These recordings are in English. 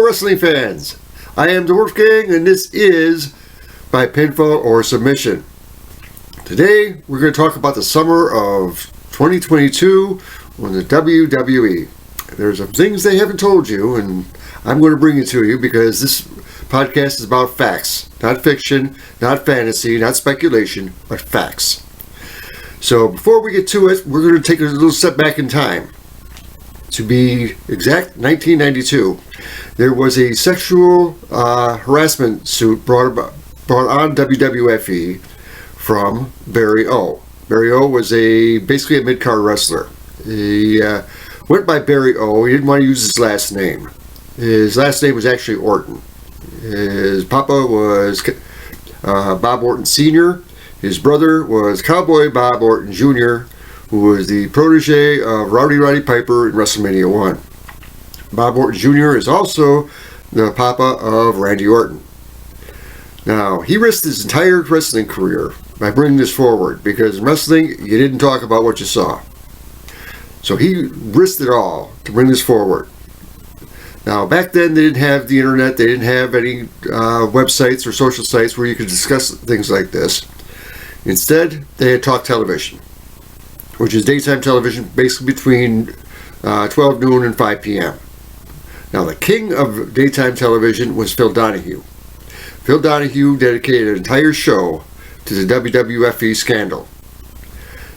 Wrestling fans, I am the Wolfgang and this is by pinfall or submission. Today we're going to talk about the summer of 2022 on the WWE. There's some things they haven't told you and I'm going to bring it to you because this podcast is about facts, not fiction, not fantasy, not speculation, but facts. So before we get to it, we're going to take a little step back in time. To be exact, 1992, there was a sexual harassment suit brought on WWFE from Barry O. Barry O was basically a mid-card wrestler. He went by Barry O. He didn't want to use his last name. His last name was actually Orton. His papa was Bob Orton Sr. His brother was Cowboy Bob Orton Jr., who was the protege of Roddy Piper in WrestleMania 1. Bob Orton Jr. is also the papa of Randy Orton. Now, he risked his entire wrestling career by bringing this forward, because in wrestling, you didn't talk about what you saw. So he risked it all to bring this forward. Now, back then, they didn't have the internet, they didn't have any websites or social sites where you could discuss things like this. Instead, they had talk television, which is daytime television, basically between 12 noon and 5 p.m. Now, the king of daytime television was Phil Donahue. Phil Donahue dedicated an entire show to the WWFE scandal.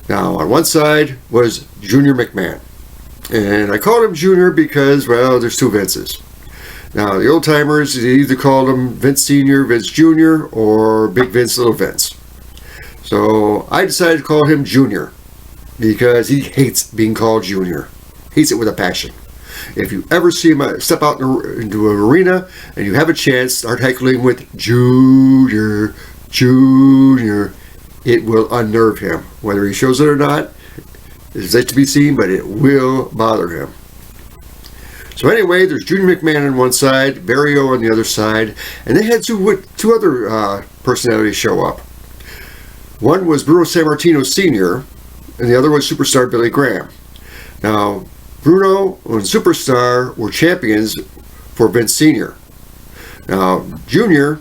Now, on one side was Junior McMahon. And I called him Junior because, well, there's two Vinces. Now, the old-timers, they either called him Vince Sr., Vince Jr., or Big Vince, Little Vince. So I decided to call him Junior, because he hates being called Junior. Hates it with a passion. If you ever see him step out into an arena and you have a chance, start heckling with Junior, Junior, it will unnerve him. Whether he shows it or not is yet to be seen, but it will bother him. So anyway, there's Junior McMahon on one side, Barry O on the other side, and they had two other personalities show up. One was Bruno Sammartino Sr., and the other was Superstar Billy Graham. Now, Bruno and Superstar were champions for Vince Sr. Now, Junior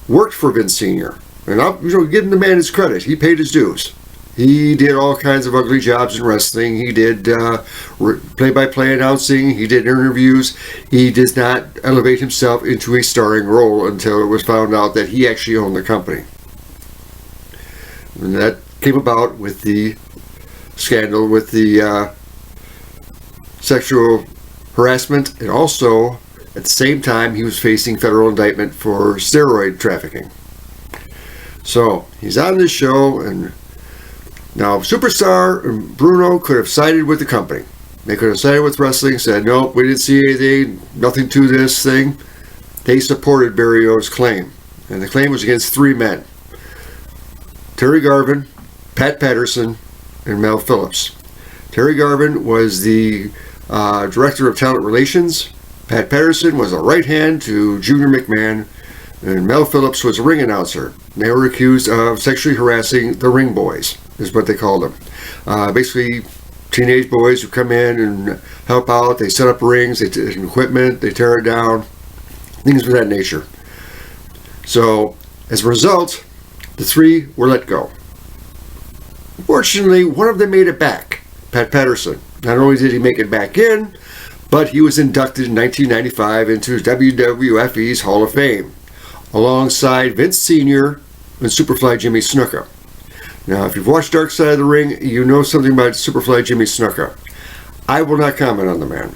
worked for Vince Sr. And I'll give the man his credit. He paid his dues. He did all kinds of ugly jobs in wrestling. He did play-by-play announcing. He did interviews. He did not elevate himself into a starring role until it was found out that he actually owned the company. And that came about with the scandal with the sexual harassment, and also at the same time he was facing federal indictment for steroid trafficking. So he's on this show, and now Superstar and Bruno could have sided with the company. They could have sided with wrestling, said nope, we didn't see anything, nothing to this thing. They supported Barry O's claim, and the claim was against three men: Terry Garvin, Pat Patterson, and Mel Phillips. Terry Garvin was the Director of Talent Relations. Pat Patterson was a right hand to Junior McMahon, and Mel Phillips was a ring announcer. They were accused of sexually harassing the ring boys, is what they called them. Basically, teenage boys who come in and help out. They set up rings, they take equipment, they tear it down, things of that nature. So, as a result, the three were let go. Fortunately, one of them made it back, Pat Patterson. Not only did he make it back in, but he was inducted in 1995 into WWFE's Hall of Fame, alongside Vince Sr. and Superfly Jimmy Snuka. Now, if you've watched Dark Side of the Ring, you know something about Superfly Jimmy Snuka. I will not comment on the man.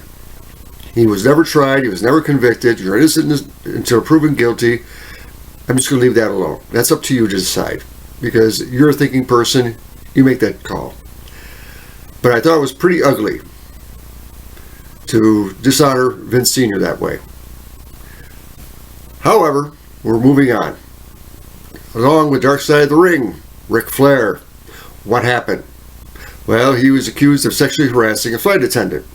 He was never tried, he was never convicted. You're innocent until proven guilty. I'm just going to leave that alone. That's up to you to decide, because you're a thinking person. You make that call. But I thought it was pretty ugly to dishonor Vince Sr. that way. However, we're moving on. Along with Dark Side of the Ring, Ric Flair. What happened? Well, he was accused of sexually harassing a flight attendant.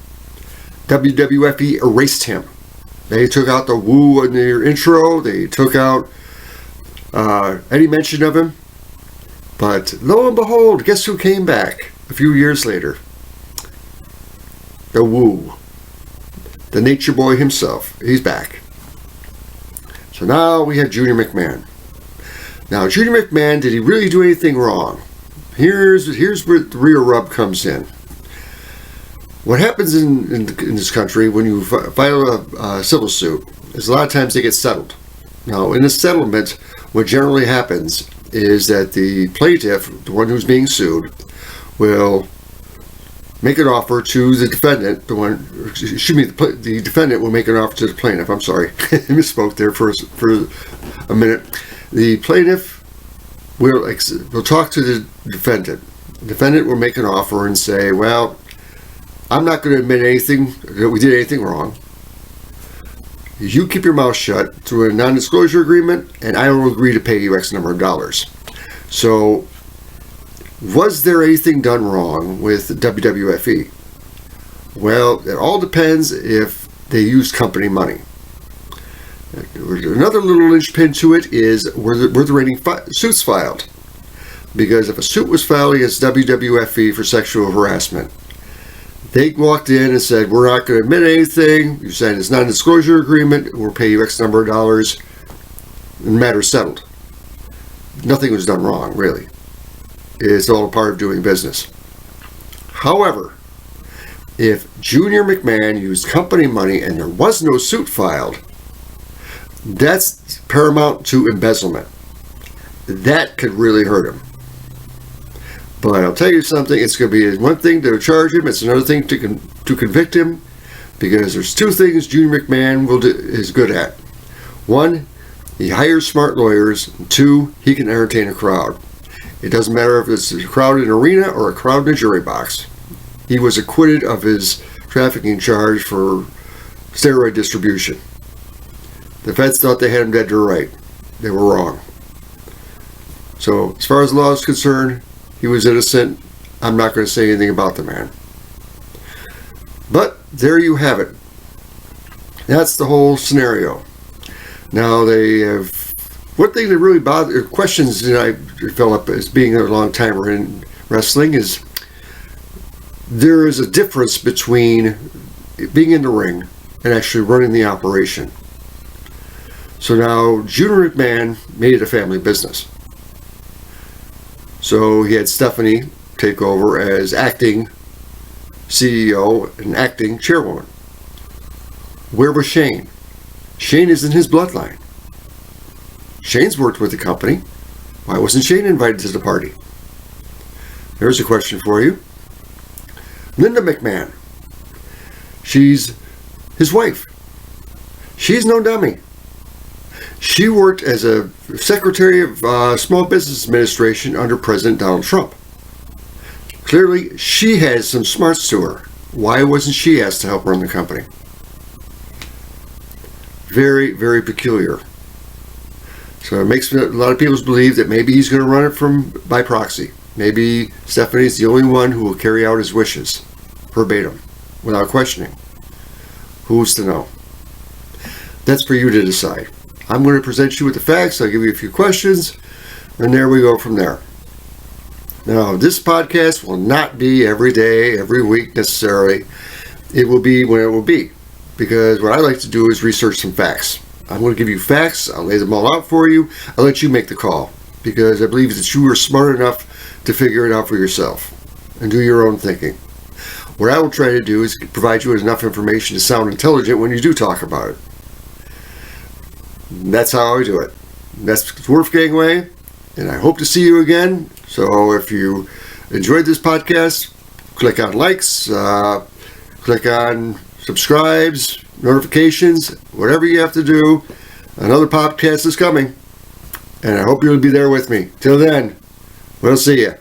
WWFE erased him. They took out the woo in their intro. They took out any mention of him. But lo and behold, guess who came back a few years later? The Woo. The Nature Boy himself. He's back. So now we have Junior McMahon. Now, Junior McMahon, did he really do anything wrong? Here's where the real rub comes in. What happens in this country when you file a civil suit is a lot of times they get settled. Now, in a settlement, what generally happens is that the plaintiff, the one who's being sued, will make an offer to the defendant. The defendant will make an offer to the plaintiff. I'm sorry, I misspoke there for a minute. The plaintiff will talk to the defendant. The defendant will make an offer and say, well, I'm not going to admit that we did anything wrong. You keep your mouth shut through a non-disclosure agreement, and I will agree to pay you X number of dollars. So, was there anything done wrong with WWFE? Well, it all depends if they use company money. Another little linchpin to it is, were there any suits filed? Because if a suit was filed against WWFE for sexual harassment, they walked in and said, we're not going to admit anything, you signed this non-disclosure agreement, we'll pay you X number of dollars, and the matter's settled. Nothing was done wrong, really. It's all a part of doing business. However, if Junior McMahon used company money and there was no suit filed, that's paramount to embezzlement. That could really hurt him. But I'll tell you something, it's going to be one thing to charge him, it's another thing to convict him, because there's two things Junior McMahon is good at. One, he hires smart lawyers, and two, he can entertain a crowd. It doesn't matter if it's a crowd in an arena or a crowd in a jury box. He was acquitted of his trafficking charge for steroid distribution. The feds thought they had him dead to right. They were wrong. So, as far as the law is concerned, he was innocent. I'm not going to say anything about the man. But there you have it. That's the whole scenario. Now they have, one thing that really questions that I develop as being a long timer in wrestling is there is a difference between being in the ring and actually running the operation. So now Junior McMahon made it a family business. So he had Stephanie take over as acting CEO and acting chairwoman. Where was Shane? Shane is in his bloodline. Shane's worked with the company. Why wasn't Shane invited to the party? There's a question for you. Linda McMahon. She's his wife. She's no dummy. She worked as a secretary of Small Business Administration under President Donald Trump. Clearly, she has some smarts to her. Why wasn't she asked to help run the company? Very, very peculiar. So it makes a lot of people believe that maybe he's going to run it by proxy. Maybe Stephanie's the only one who will carry out his wishes, verbatim, without questioning. Who's to know? That's for you to decide. I'm going to present you with the facts. I'll give you a few questions, and there we go from there. Now, this podcast will not be every day, every week necessarily. It will be when it will be, because what I like to do is research some facts. I'm going to give you facts. I'll lay them all out for you. I'll let you make the call, because I believe that you are smart enough to figure it out for yourself and do your own thinking. What I will try to do is provide you with enough information to sound intelligent when you do talk about it. That's how I do it. That's Wolfgang way, and I hope to see you again. So if you enjoyed this podcast, click on likes, click on subscribes, notifications, whatever you have to do. Another podcast is coming, and I hope you'll be there with me. Till then, we'll see you.